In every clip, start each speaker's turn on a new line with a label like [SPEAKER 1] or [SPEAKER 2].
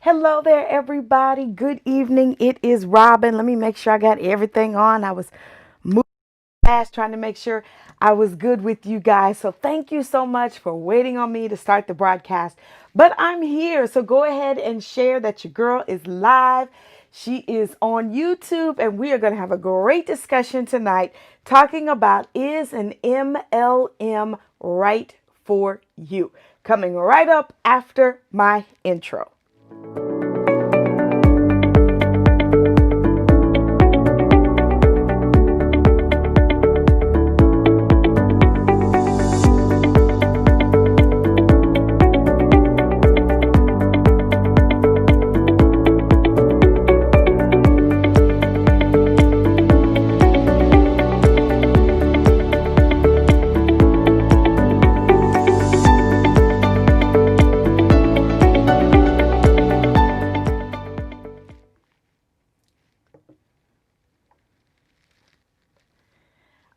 [SPEAKER 1] Hello there, everybody. Good evening. It is Robin. Let me make sure I got everything on. I was moving fast trying to make sure I was good with you guys. So thank you so much for waiting on me to start the broadcast. But I'm here. So go ahead and share that your girl is live. She is on YouTube, and we are going to have a great discussion tonight talking about is an MLM right for you? Coming right up after my intro.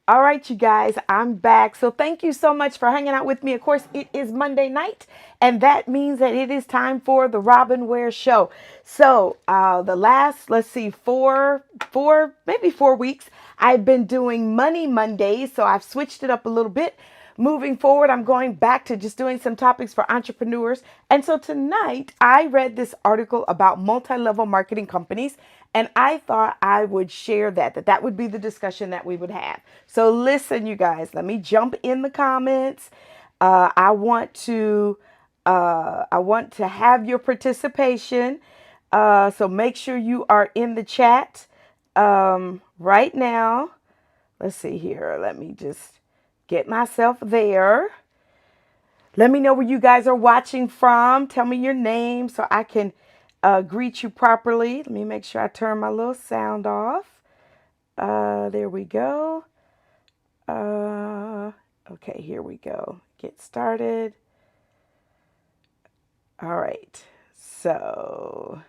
[SPEAKER 1] All right, you guys, I'm back. So thank you so much for hanging out with me. Of course, it is Monday night, and that means that it is time for the Robin Ware Show. So the last, let's see, maybe 4 weeks, I've been doing Money Mondays. So I've switched it up a little bit. Moving forward, I'm going back to just doing some topics for entrepreneurs. And so tonight, I read this article about multi-level marketing companies, and I thought I would share that would be the discussion that we would have. So listen, you guys, let me jump in the comments. I want to have your participation. So make sure you are in the chat right now. Let's see here. Let me just get myself there. Let me know where you guys are watching from. Tell me your name so I can greet you properly. Let me make sure I turn my little sound off. There we go. Okay, here we go. Get started. All right. So,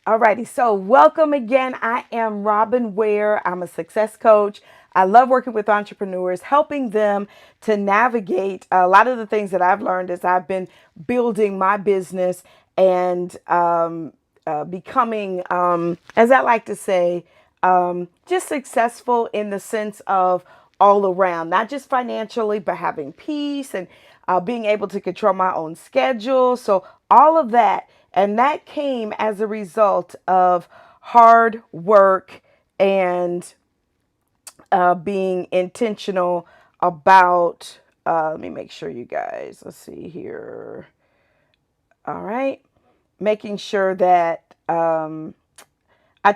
[SPEAKER 1] alrighty, so welcome again. I am Robin Ware. I'm a success coach. I love working with entrepreneurs, helping them to navigate a lot of the things that I've learned as I've been building my business and becoming, as I like to say, just successful in the sense of all around, not just financially, but having peace and being able to control my own schedule. So all of that. And that came as a result of hard work and being intentional about, let me make sure you guys, let's see here. All right. Making sure that I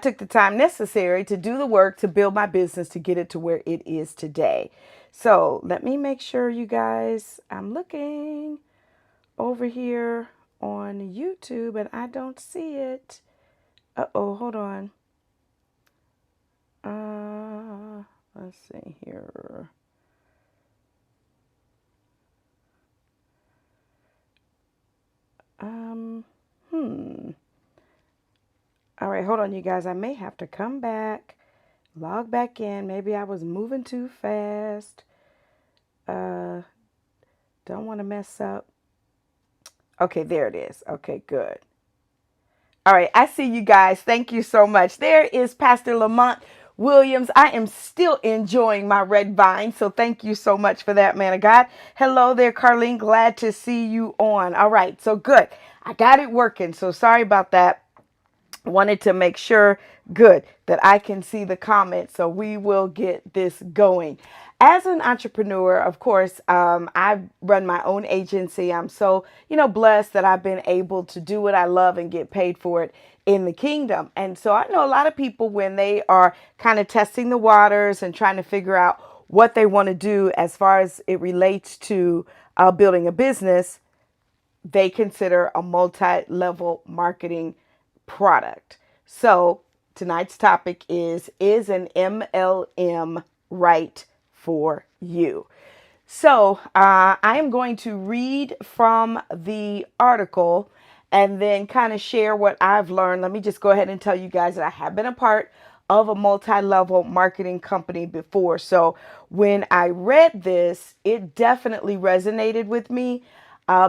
[SPEAKER 1] took the time necessary to do the work to build my business to get it to where it is today. So let me make sure you guys, I'm looking over here on YouTube and I don't see it. Uh-oh, hold on. Let's see here. All right, hold on, you guys. I may have to come back, log back in. Maybe I was moving too fast. Don't want to mess up. Okay, there it is. Okay, good. All right, I see you guys. Thank you so much. There is Pastor Lamont Williams. I am still enjoying my red vine, so thank you so much for that, man of God. Hello there, Carlene. Glad to see you on. All right, so good. I got it working, so sorry about that. Wanted to make sure, good, that I can see the comments, so we will get this going. As an entrepreneur, of course, I run my own agency. I'm so, blessed that I've been able to do what I love and get paid for it in the kingdom. And so I know a lot of people when they are kind of testing the waters and trying to figure out what they want to do as far as it relates to building a business, they consider a multi-level marketing product. So tonight's topic is an MLM right for you? So I am going to read from the article and then kind of share what I've learned. Let me just go ahead and tell you guys that I have been a part of a multi-level marketing company before. So when I read this, it definitely resonated with me.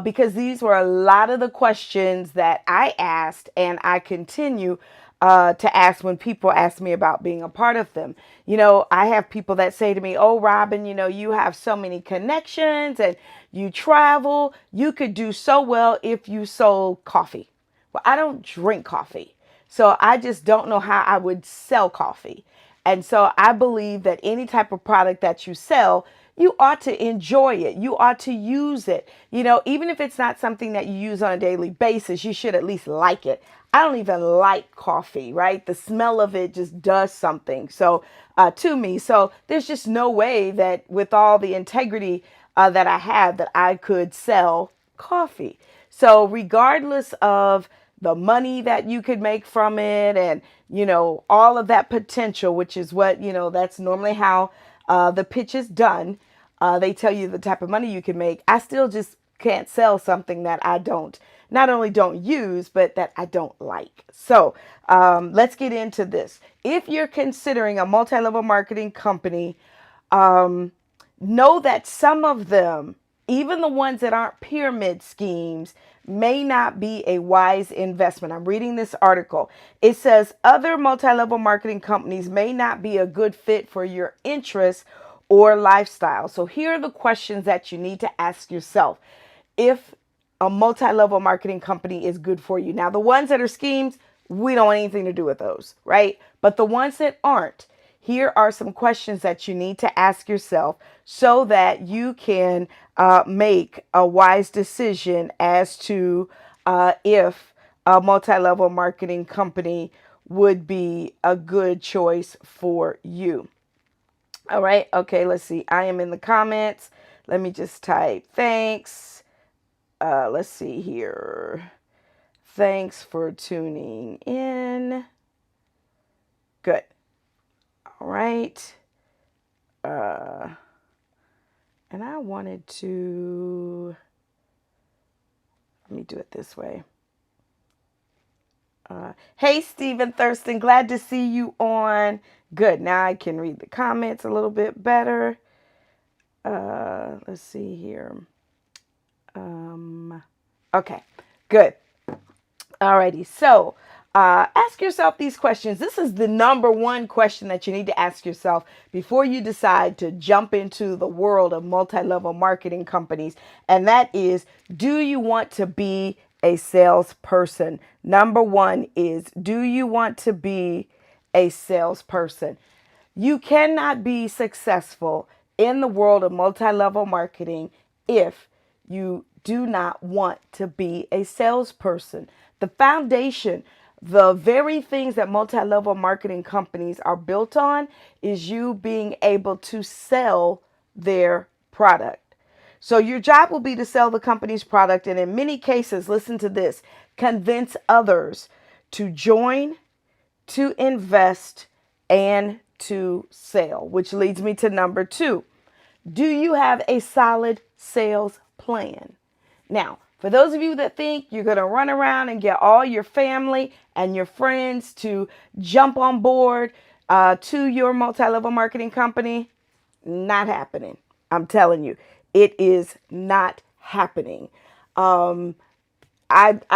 [SPEAKER 1] because these were a lot of the questions that I asked and I continue to ask when people ask me about being a part of them. I have people that say to me, "Oh, Robin, you have so many connections and you travel. You could do so well if you sold coffee." Well, I don't drink coffee. So I just don't know how I would sell coffee. And so I believe that any type of product that you sell, you ought to enjoy it. You ought to use it. Even if it's not something that you use on a daily basis, you should at least like it. I don't even like coffee, right? The smell of it just does something. So to me, so there's just no way that with all the integrity that I have that I could sell coffee. So regardless of the money that you could make from it and, all of that potential, which is what, that's normally how the pitch is done. They tell you the type of money you can make. I still just can't sell something that I not only don't use, but that I don't like. So let's get into this. If you're considering a multi-level marketing company, know that some of them, even the ones that aren't pyramid schemes, may not be a wise investment. I'm reading this article. It says other multi-level marketing companies may not be a good fit for your interests or lifestyle. So here are the questions that you need to ask yourself if a multi-level marketing company is good for you. Now, the ones that are schemes, we don't want anything to do with those, right? But the ones that aren't, here are some questions that you need to ask yourself so that you can make a wise decision as to if a multi-level marketing company would be a good choice for you. All right. Okay. Let's see. I am in the comments. Let me just type thanks. Let's see here. Thanks for tuning in. Good. All right. And I wanted to, let me do it this way. Hey, Stephen Thurston, glad to see you on. Good. Now I can read the comments a little bit better. Let's see here. Okay, good. Alrighty, so ask yourself these questions. This is the number one question that you need to ask yourself before you decide to jump into the world of multi-level marketing companies. And that is, do you want to be a salesperson? Number one is, do you want to be a salesperson? You cannot be successful in the world of multi-level marketing if you do not want to be a salesperson. The foundation, the very things that multi-level marketing companies are built on is you being able to sell their product. So your job will be to sell the company's product, and in many cases, listen to this, convince others to join, to invest, and to sell, which leads me to number two. Do you have a solid sales plan? Now, for those of you that think you're going to run around and get all your family and your friends to jump on board to your multi-level marketing company, not happening. I'm telling you, it is not happening. I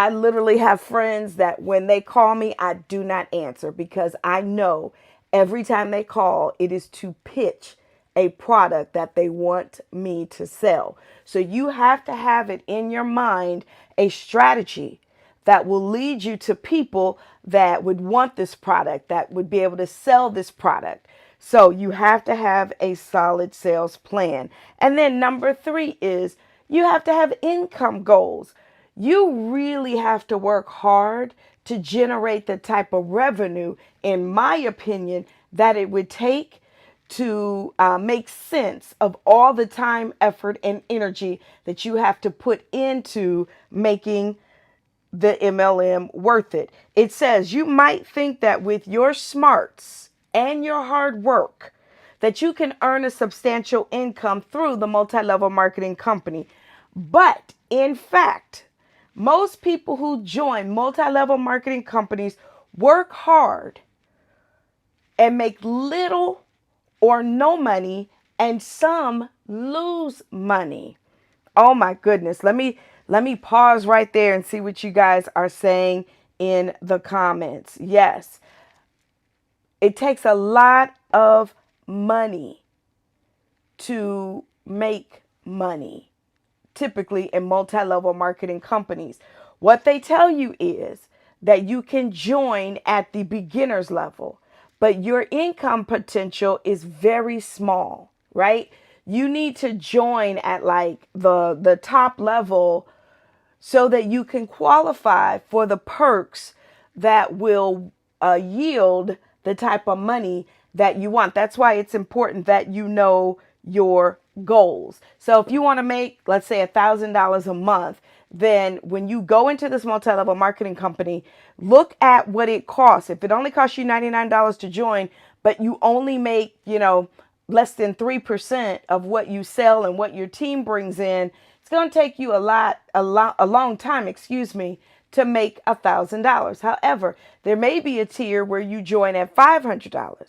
[SPEAKER 1] literally have friends that when they call me, I do not answer because I know every time they call, it is to pitch a product that they want me to sell. So you have to have it in your mind, a strategy that will lead you to people that would want this product, that would be able to sell this product. So you have to have a solid sales plan. And then number three is you have to have income goals. You really have to work hard to generate the type of revenue, in my opinion, that it would take to make sense of all the time, effort, and energy that you have to put into making the MLM worth it. It says you might think that with your smarts and your hard work that you can earn a substantial income through the multi-level marketing company. But in fact, most people who join multi-level marketing companies work hard and make little or no money, and some lose money. Oh my goodness. Let me pause right there and see what you guys are saying in the comments. Yes, it takes a lot of money to make money, typically in multi-level marketing companies. What they tell you is that you can join at the beginner's level, but your income potential is very small, right? You need to join at like the top level so that you can qualify for the perks that will yield the type of money that you want. That's why it's important that you know your goals. So if you want to make, let's say, $1,000 a month, then when you go into this multi-level marketing company, look at what it costs. If it only costs you $99 to join, but you only make, less than 3% of what you sell and what your team brings in, it's going to take you a long time, to make $1,000. However, there may be a tier where you join at $500.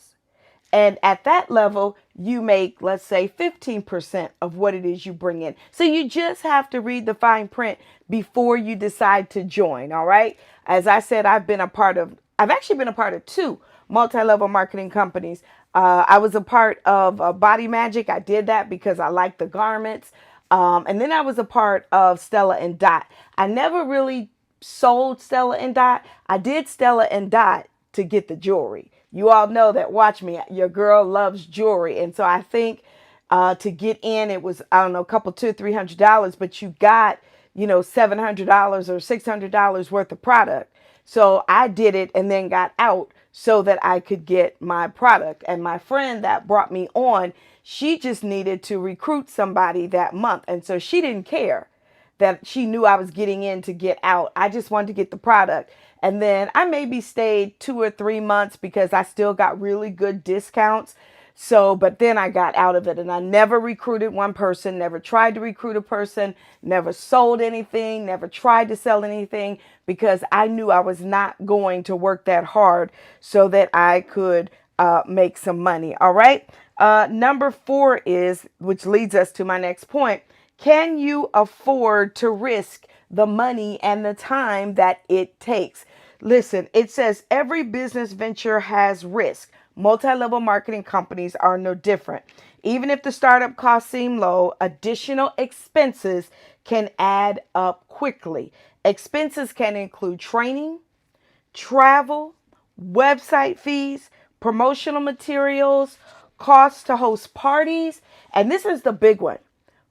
[SPEAKER 1] And at that level, you make, let's say, 15% of what it is you bring in. So you just have to read the fine print before you decide to join. All right. As I said, I've actually been a part of two multi-level marketing companies. I was a part of Body Magic. I did that because I liked the garments. And then I was a part of Stella and Dot. I never really sold Stella and Dot. I did Stella and Dot to get the jewelry. You all know that. Watch me. Your girl loves jewelry. And so I think to get in, it was, I don't know, a couple, $200-300, but you got, $700 or $600 worth of product. So I did it and then got out so that I could get my product. And my friend that brought me on, she just needed to recruit somebody that month. And so she didn't care that she knew I was getting in to get out. I just wanted to get the product. And then I maybe stayed 2 or 3 months because I still got really good discounts. So, but then I got out of it, and I never recruited one person, never tried to recruit a person, never sold anything, never tried to sell anything, because I knew I was not going to work that hard so that I could make some money. All right. Number 4 is, which leads us to my next point. Can you afford to risk the money and the time that it takes? Listen, it says every business venture has risk. Multi-level marketing companies are no different. Even if the startup costs seem low, additional expenses can add up quickly. Expenses can include training, travel, website fees, promotional materials, costs to host parties, and this is the big one: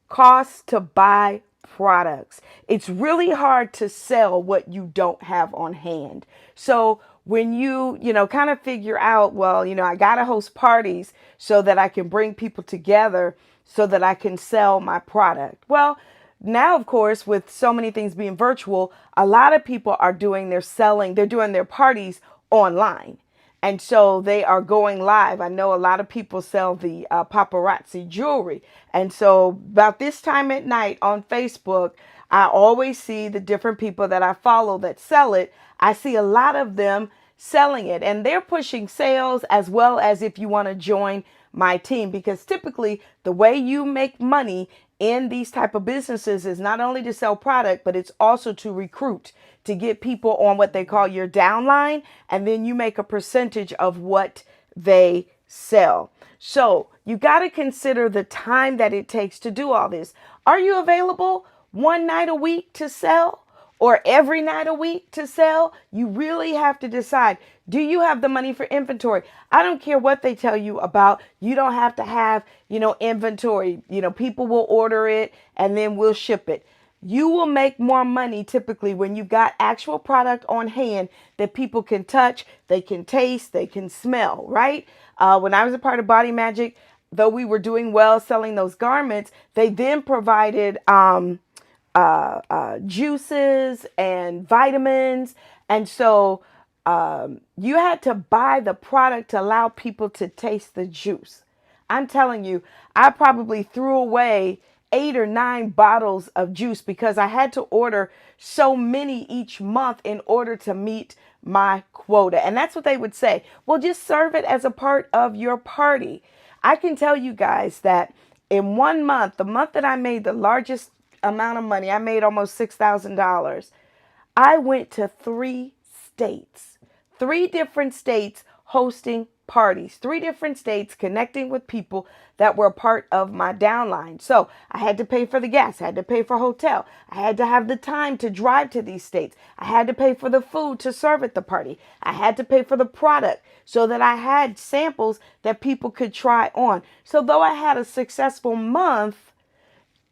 [SPEAKER 1] costs to buy products. It's really hard to sell what you don't have on hand. So when you kind of figure out, well, I got to host parties so that I can bring people together so that I can sell my product. Well, now, of course, with so many things being virtual, a lot of people are doing they're doing their parties online. And so they are going live. I know a lot of people sell the paparazzi jewelry. And so about this time at night on Facebook, I always see the different people that I follow that sell it. I see a lot of them selling it, and they're pushing sales as well as if you want to join my team, because typically the way you make money in these type of businesses is not only to sell product, but it's also to recruit, to get people on what they call your downline, and then you make a percentage of what they sell. So you got to consider the time that it takes to do all this. Are you available one night a week to sell, or every night a week to sell? You really have to decide, do you have the money for inventory? I don't care what they tell you about. You don't have to have, inventory. People will order it and then we'll ship it. You will make more money typically when you've got actual product on hand that people can touch, they can taste, they can smell, right? When I was a part of Body Magic, though we were doing well selling those garments, they then provided juices and vitamins. And so you had to buy the product to allow people to taste the juice. I'm telling you, I probably threw away 8 or 9 bottles of juice because I had to order so many each month in order to meet my quota. And that's what they would say. Well, just serve it as a part of your party. I can tell you guys that in 1 month, the month that I made the largest amount of money. I made almost $6,000. I went to 3 states, 3 different states hosting parties, 3 different states connecting with people that were a part of my downline. So I had to pay for the gas, I had to pay for hotel, I had to have the time to drive to these states, I had to pay for the food to serve at the party, I had to pay for the product so that I had samples that people could try on. So though I had a successful month,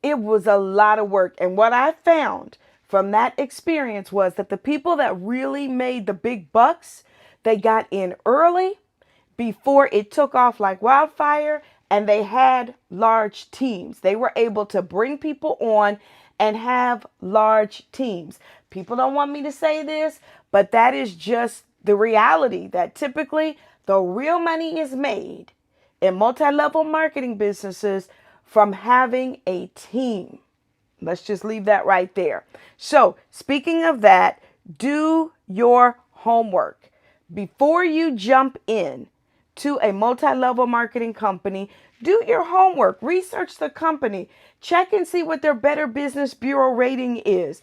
[SPEAKER 1] it was a lot of work. And what I found from that experience was that the people that really made the big bucks, they got in early before it took off like wildfire, and they had large teams. They were able to bring people on and have large teams. People don't want me to say this, but that is just the reality, that typically the real money is made in multi-level marketing businesses from having a team. Let's just leave that right there. So, speaking of that, do your homework. Before you jump in to a multi-level marketing company, do your homework. Research the company. Check and see what their Better Business Bureau rating is.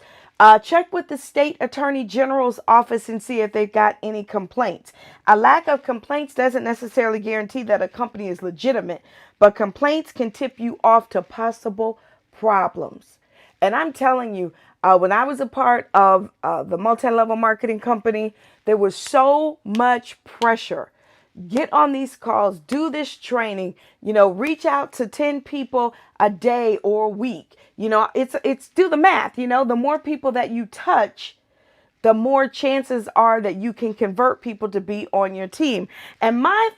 [SPEAKER 1] Check with the state attorney general's office and see if they've got any complaints. A lack of complaints doesn't necessarily guarantee that a company is legitimate, but complaints can tip you off to possible problems. And I'm telling you, when I was a part of the multi-level marketing company, there was so much pressure. Get on these calls, do this training, reach out to 10 people a day or a week. It's do the math, the more people that you touch, the more chances are that you can convert people to be on your team. And my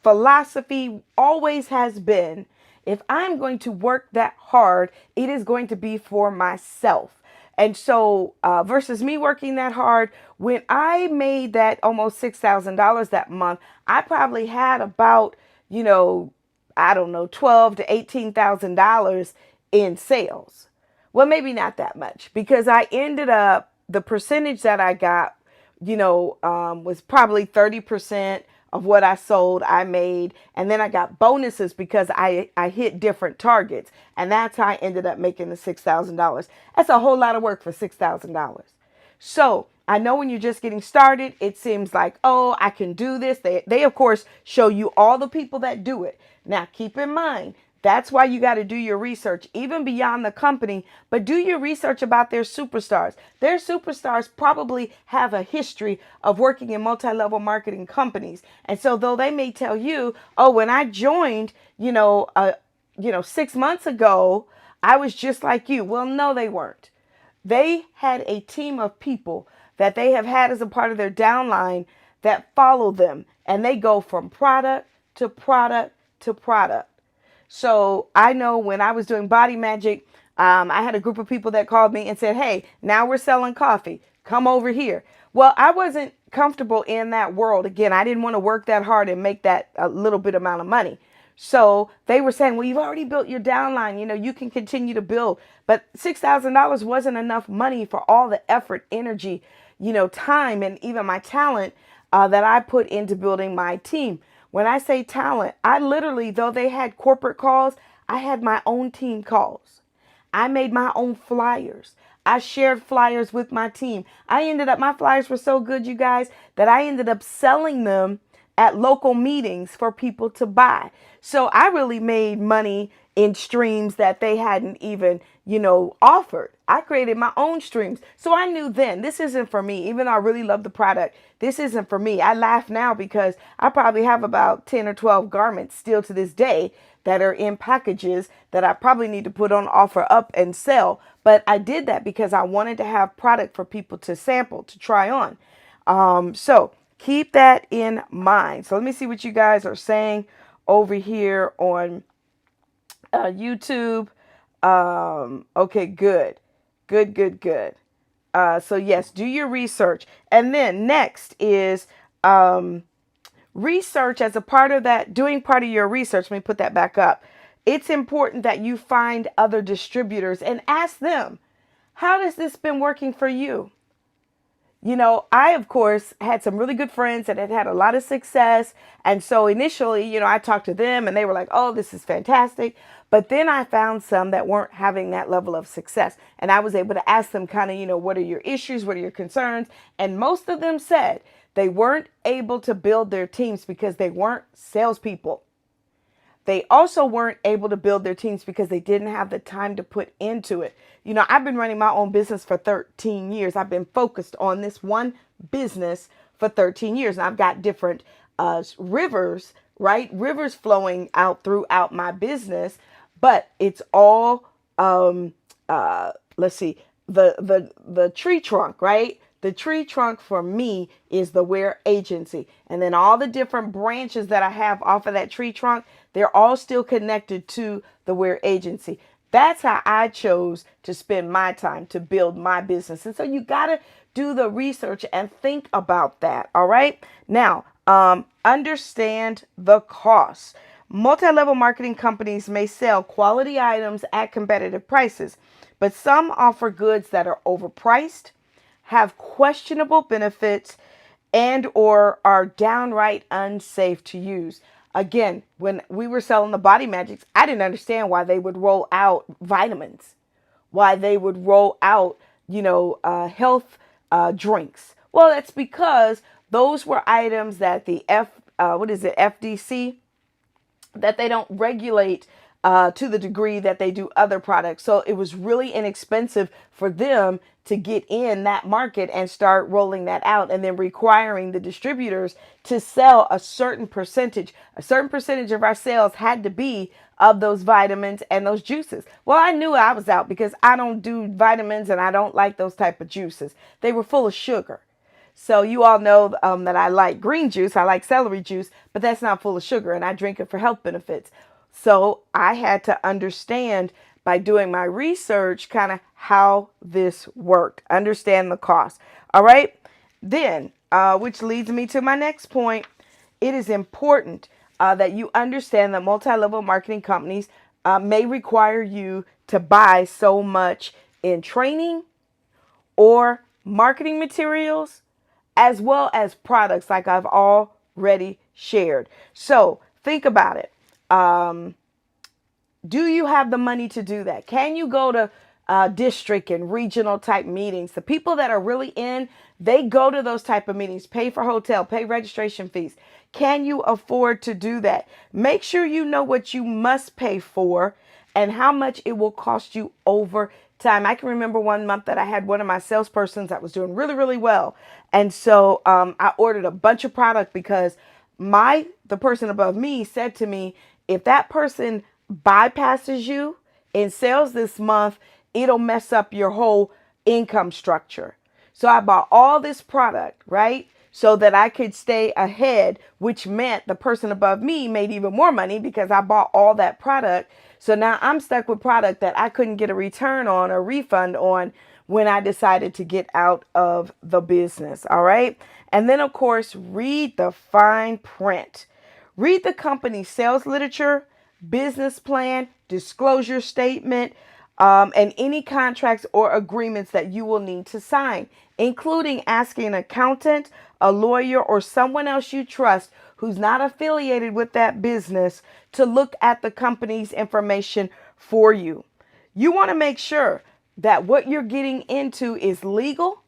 [SPEAKER 1] philosophy always has been, if I'm going to work that hard, it is going to be for myself. And so versus me working that hard, when I made that almost $6,000 that month, I probably had about, I don't know, $12,000 to $18,000 in sales. Well, maybe not that much, because I ended up, the percentage that I got, was probably 30% of what I sold, I made. And then I got bonuses because I hit different targets. And that's how I ended up making the $6,000. That's a whole lot of work for $6,000. So I know when you're just getting started, it seems like, oh, I can do this. They of course, show you all the people that do it. Now, keep in mind, that's why you got to do your research, even beyond the company, but do your research about their superstars. Their superstars probably have a history of working in multi-level marketing companies. And so though they may tell you, oh, when I joined, 6 months ago, I was just like you. Well, no, they weren't. They had a team of people that they have had as a part of their downline that follow them, and they go from product to product to product. So I know when I was doing Body Magic, I had a group of people that called me and said, hey, now we're selling coffee. Come over here. Well, I wasn't comfortable in that world. Again, I didn't want to work that hard and make that a little bit amount of money. So they were saying, well, you've already built your downline. You can continue to build. But $6,000 wasn't enough money for all the effort, energy, time, and even my talent that I put into building my team. When I say talent, I literally, though they had corporate calls, I had my own team calls. I made my own flyers. I shared flyers with my team. My flyers were so good, you guys, that I ended up selling them at local meetings for people to buy. So I really made money in streams that they hadn't even, offered. I created my own streams. So I knew then this isn't for me. Even though I really love the product, this isn't for me. I laugh now because I probably have about 10 or 12 garments still to this day that are in packages that I probably need to put on offer up and sell. But I did that because I wanted to have product for people to sample, to try on. So keep that in mind. So let me see what you guys are saying over here on YouTube. Okay, good. Good. So yes, do your research. And then next is research as a part of that, doing part of your research. Let me put that back up. It's important that you find other distributors and ask them, how has this been working for you? I, of course, had some really good friends that had had a lot of success. And so initially, I talked to them and they were like, oh, this is fantastic. But then I found some that weren't having that level of success. And I was able to ask them kind of, what are your issues? What are your concerns? And most of them said they weren't able to build their teams because they weren't salespeople. They also weren't able to build their teams because they didn't have the time to put into it. I've been running my own business for 13 years. I've been focused on this one business for 13 years. And I've got different rivers, right? Rivers flowing out throughout my business, but it's all, let's see, the tree trunk, right? The tree trunk for me is the Wear agency. And then all the different branches that I have off of that tree trunk, they're all still connected to the Wear agency. That's how I chose to spend my time to build my business. And so you got to do the research and think about that. All right. Now, understand the costs. Multi-level marketing companies may sell quality items at competitive prices, but some offer goods that are overpriced, have questionable benefits, and or are downright unsafe to use. Again, when we were selling the Body Magics, I didn't understand why they would roll out vitamins, why they would roll out, health drinks. Well, that's because those were items that the FDC, that they don't regulate to the degree that they do other products. So it was really inexpensive for them to get in that market and start rolling that out and then requiring the distributors to sell a certain percentage. A certain percentage of our sales had to be of those vitamins and those juices. Well, I knew I was out because I don't do vitamins and I don't like those type of juices. They were full of sugar. So you all know that I like green juice. I like celery juice, but that's not full of sugar and I drink it for health benefits. So I had to understand by doing my research kind of how this worked, understand the cost. All right. Then, which leads me to my next point. It is important that you understand that multi-level marketing companies may require you to buy so much in training or marketing materials, as well as products like I've already shared. So think about it. Do you have the money to do that? Can you go to district and regional type meetings? The people that are really in, they go to those type of meetings, pay for hotel, pay registration fees. Can you afford to do that? Make sure you know what you must pay for and how much it will cost you over time. I can remember one month that I had one of my salespersons that was doing really, really well. And so I ordered a bunch of product because the person above me said to me, if that person bypasses you in sales this month, it'll mess up your whole income structure. So I bought all this product, right? So that I could stay ahead, which meant the person above me made even more money because I bought all that product. So now I'm stuck with product that I couldn't get a return on or refund on when I decided to get out of the business. All right. And then, of course, read the fine print. Read the company's sales literature, business plan, disclosure statement, and any contracts or agreements that you will need to sign, including asking an accountant, a lawyer, or someone else you trust who's not affiliated with that business to look at the company's information for you. You want to make sure that what you're getting into is legal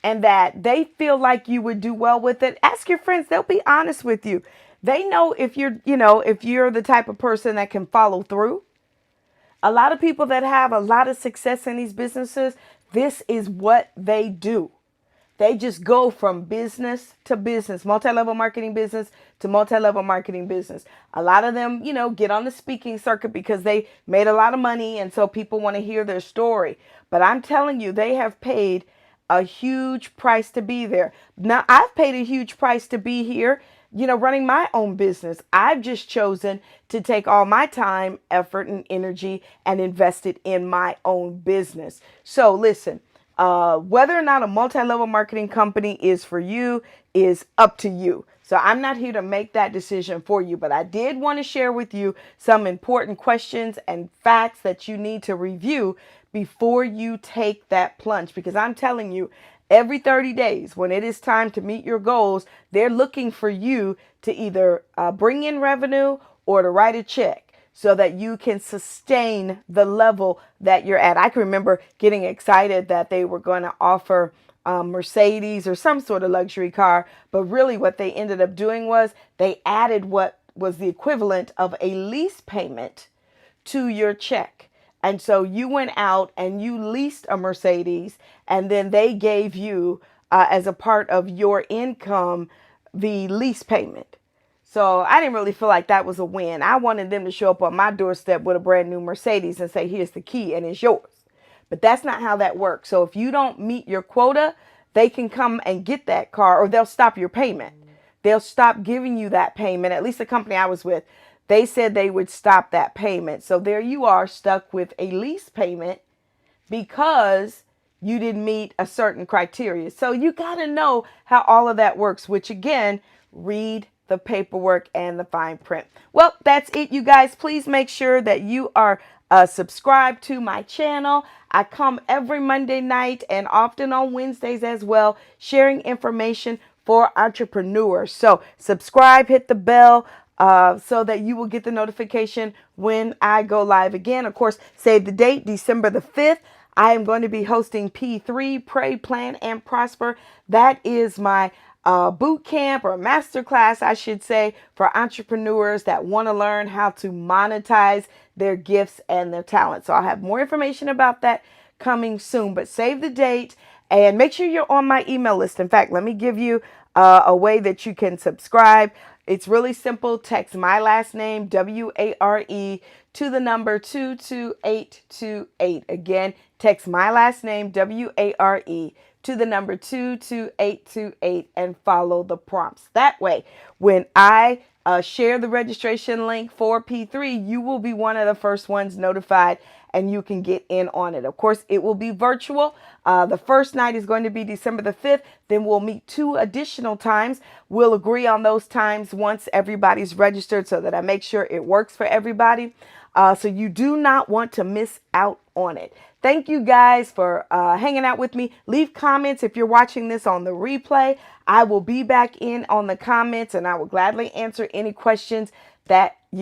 [SPEAKER 1] and that they feel like you would do well with it. Ask your friends. They'll be honest with you. They know if you're the type of person that can follow through. A lot of people that have a lot of success in these businesses, this is what they do. They just go from business to business, multi-level marketing business to multi-level marketing business. A lot of them, get on the speaking circuit because they made a lot of money. And so people want to hear their story. But I'm telling you, they have paid a huge price to be there. Now, I've paid a huge price to be here, running my own business. I've just chosen to take all my time, effort, and energy and invest it in my own business. So listen, whether or not a multi-level marketing company is for you is up to you. So I'm not here to make that decision for you, but I did want to share with you some important questions and facts that you need to review before you take that plunge. Because I'm telling you, every 30 days, when it is time to meet your goals, they're looking for you to either bring in revenue or to write a check so that you can sustain the level that you're at. I can remember getting excited that they were going to offer Mercedes or some sort of luxury car, but really what they ended up doing was they added what was the equivalent of a lease payment to your check. And so you went out and you leased a Mercedes, and then they gave you, as a part of your income, the lease payment. So I didn't really feel like that was a win. I wanted them to show up on my doorstep with a brand new Mercedes and say, here's the key and it's yours. But that's not how that works. So if you don't meet your quota, they can come and get that car, or they'll stop your payment. They'll stop giving you that payment. At least the company I was with, they said they would stop that payment. So there you are, stuck with a lease payment because you didn't meet a certain criteria. So you got to know how all of that works, which again, read the paperwork and the fine print. Well, that's it, you guys. Please make sure that you are subscribed to my channel. I come every Monday night and often on Wednesdays as well, sharing information for entrepreneurs. So subscribe, hit the bell, so that you will get the notification when I go live again. Of course, save the date, December the 5th. I am going to be hosting P3, Pray, Plan, and Prosper. That is my boot camp or masterclass, I should say, for entrepreneurs that want to learn how to monetize their gifts and their talents. So I'll have more information about that coming soon, but save the date and make sure you're on my email list. In fact, let me give you a way that you can subscribe. It's really simple. Text my last name, W-A-R-E, to the number 22828. Again, text my last name, W-A-R-E, to the number 22828 and follow the prompts. That way, when I share the registration link for P3, you will be one of the first ones notified and you can get in on it. Of course, it will be virtual. The first night is going to be December the 5th. Then we'll meet 2 additional times. We'll agree on those times once everybody's registered so that I make sure it works for everybody. So you do not want to miss out on it. Thank you guys for hanging out with me. Leave comments if you're watching this on the replay. I will be back in on the comments and I will gladly answer any questions that